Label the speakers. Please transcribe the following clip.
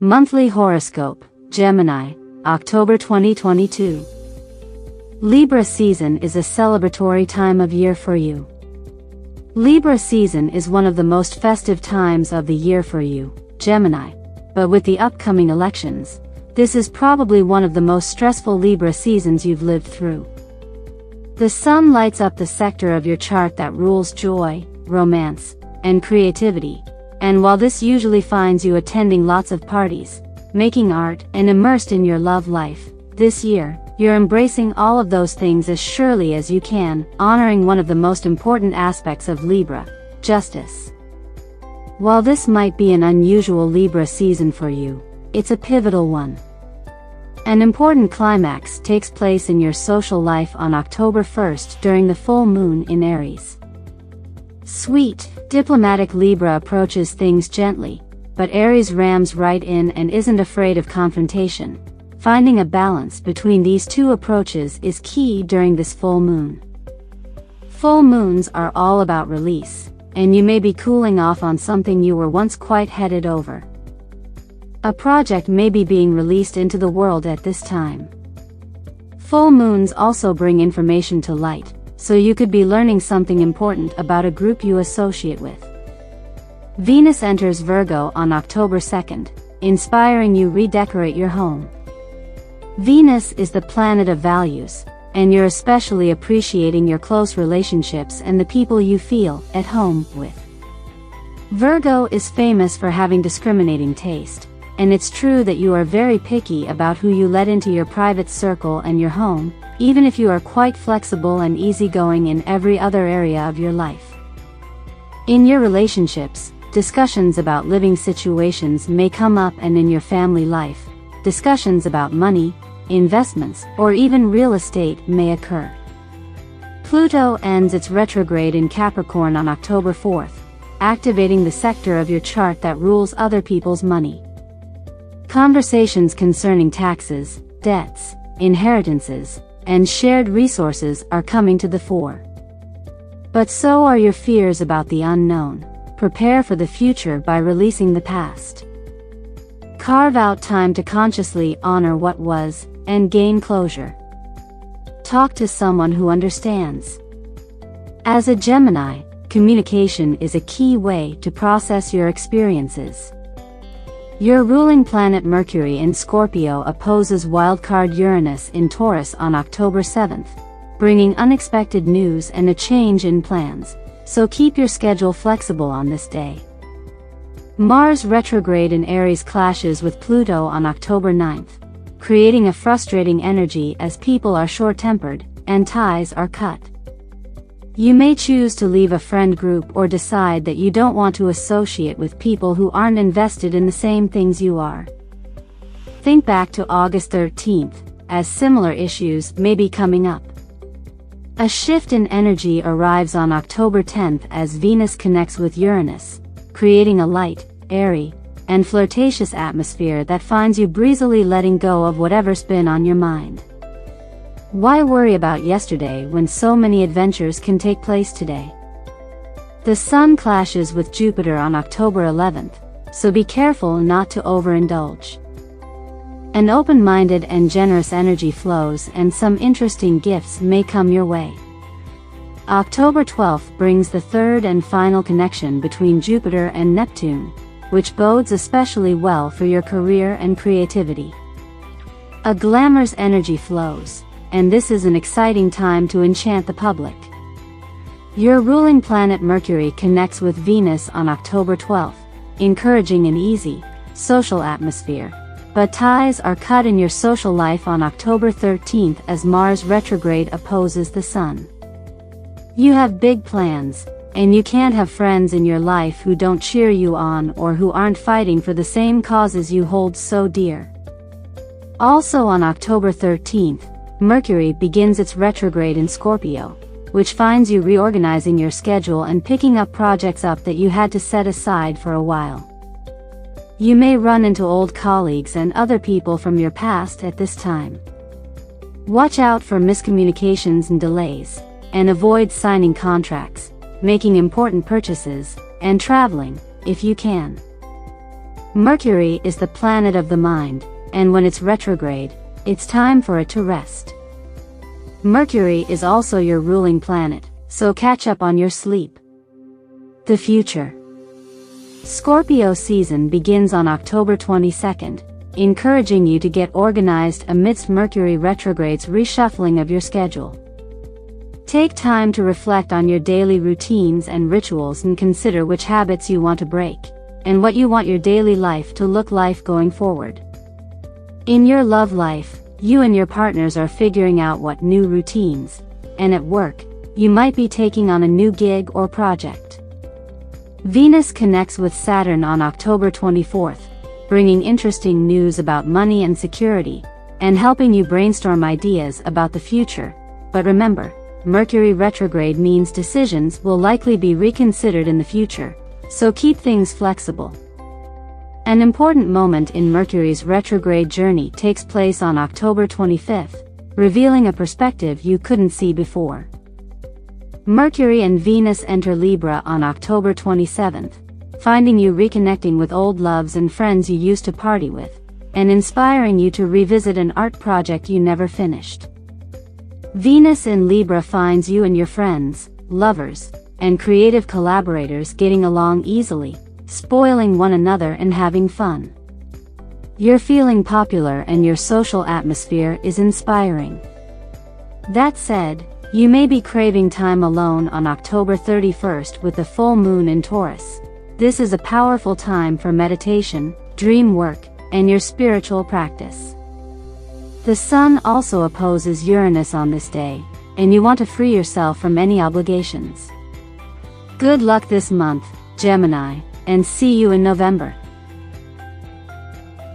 Speaker 1: Monthly Horoscope, Gemini, October 2022. Libra season is a celebratory time of year for you. Libra season is one of the most festive times of the year for you, Gemini, but with the upcoming elections, this is probably one of the most stressful Libra seasons you've lived through. The sun lights up the sector of your chart that rules joy, romance, and creativity. And while this usually finds you attending lots of parties, making art, and immersed in your love life, this year, you're embracing all of those things as surely as you can, honoring one of the most important aspects of Libra, justice. While this might be an unusual Libra season for you, it's a pivotal one. An important climax takes place in your social life on October 1st during the full moon in Aries. Sweet, diplomatic Libra approaches things gently, but Aries rams right in and isn't afraid of confrontation. Finding a balance between these two approaches is key during this full moon. Full moons are all about release, and you may be cooling off on something you were once quite headed over. A project may be being released into the world at this time. Full moons also bring information to light, so you could be learning something important about a group you associate with. Venus enters Virgo on October 2nd, inspiring you redecorate your home. Venus is the planet of values, and you're especially appreciating your close relationships and the people you feel at home with. Virgo is famous for having discriminating taste, and it's true that you are very picky about who you let into your private circle and your home, even if you are quite flexible and easygoing in every other area of your life. In your relationships, discussions about living situations may come up, and in your family life, discussions about money, investments, or even real estate may occur. Pluto ends its retrograde in Capricorn on October 4th, activating the sector of your chart that rules other people's money. Conversations concerning taxes, debts, inheritances, and shared resources are coming to the fore. But so are your fears about the unknown. Prepare for the future by releasing the past. Carve out time to consciously honor what was, and gain closure. Talk to someone who understands. As a Gemini, communication is a key way to process your experiences. Your ruling planet Mercury in Scorpio opposes wildcard Uranus in Taurus on October 7th, bringing unexpected news and a change in plans, so keep your schedule flexible on this day. Mars retrograde in Aries clashes with Pluto on October 9th, creating a frustrating energy as people are short-tempered, and ties are cut. You may choose to leave a friend group or decide that you don't want to associate with people who aren't invested in the same things you are. Think back to August 13th, as similar issues may be coming up. A shift in energy arrives on October 10th as Venus connects with Uranus, creating a light, airy, and flirtatious atmosphere that finds you breezily letting go of whatever's been on your mind. Why worry about yesterday when so many adventures can take place today? The Sun clashes with Jupiter on October 11th, so be careful not to overindulge. An open-minded and generous energy flows, and some interesting gifts may come your way. October 12th brings the third and final connection between Jupiter and Neptune, which bodes especially well for your career and creativity. A glamorous energy flows, and this is an exciting time to enchant the public. Your ruling planet Mercury connects with Venus on October 12th, encouraging an easy, social atmosphere, but ties are cut in your social life on October 13th as Mars retrograde opposes the Sun. You have big plans, and you can't have friends in your life who don't cheer you on or who aren't fighting for the same causes you hold so dear. Also on October 13th, Mercury begins its retrograde in Scorpio, which finds you reorganizing your schedule and picking up projects that you had to set aside for a while. You may run into old colleagues and other people from your past at this time. Watch out for miscommunications and delays, and avoid signing contracts, making important purchases, and traveling, if you can. Mercury is the planet of the mind, and when it's retrograde, it's time for it to rest. Mercury is also your ruling planet, so catch up on your sleep. The future. Scorpio season begins on October 22nd, encouraging you to get organized amidst Mercury retrograde's reshuffling of your schedule. Take time to reflect on your daily routines and rituals and consider which habits you want to break, and what you want your daily life to look like going forward. In your love life, you and your partners are figuring out what new routines, and at work, you might be taking on a new gig or project. Venus connects with Saturn on October 24th, bringing interesting news about money and security, and helping you brainstorm ideas about the future. But remember, Mercury retrograde means decisions will likely be reconsidered in the future, so keep things flexible. An important moment in Mercury's retrograde journey takes place on October 25th, revealing a perspective you couldn't see before. Mercury and Venus enter Libra on October 27th, finding you reconnecting with old loves and friends you used to party with, and inspiring you to revisit an art project you never finished. Venus in Libra finds you and your friends, lovers, and creative collaborators getting along easily, spoiling one another and having fun. You're feeling popular and your social atmosphere is inspiring. That said, you may be craving time alone on October 31st with the full moon in Taurus. This is a powerful time for meditation, dream work, and your spiritual practice. The Sun also opposes Uranus on this day, and you want to free yourself from any obligations. Good luck this month, Gemini, and see you in November.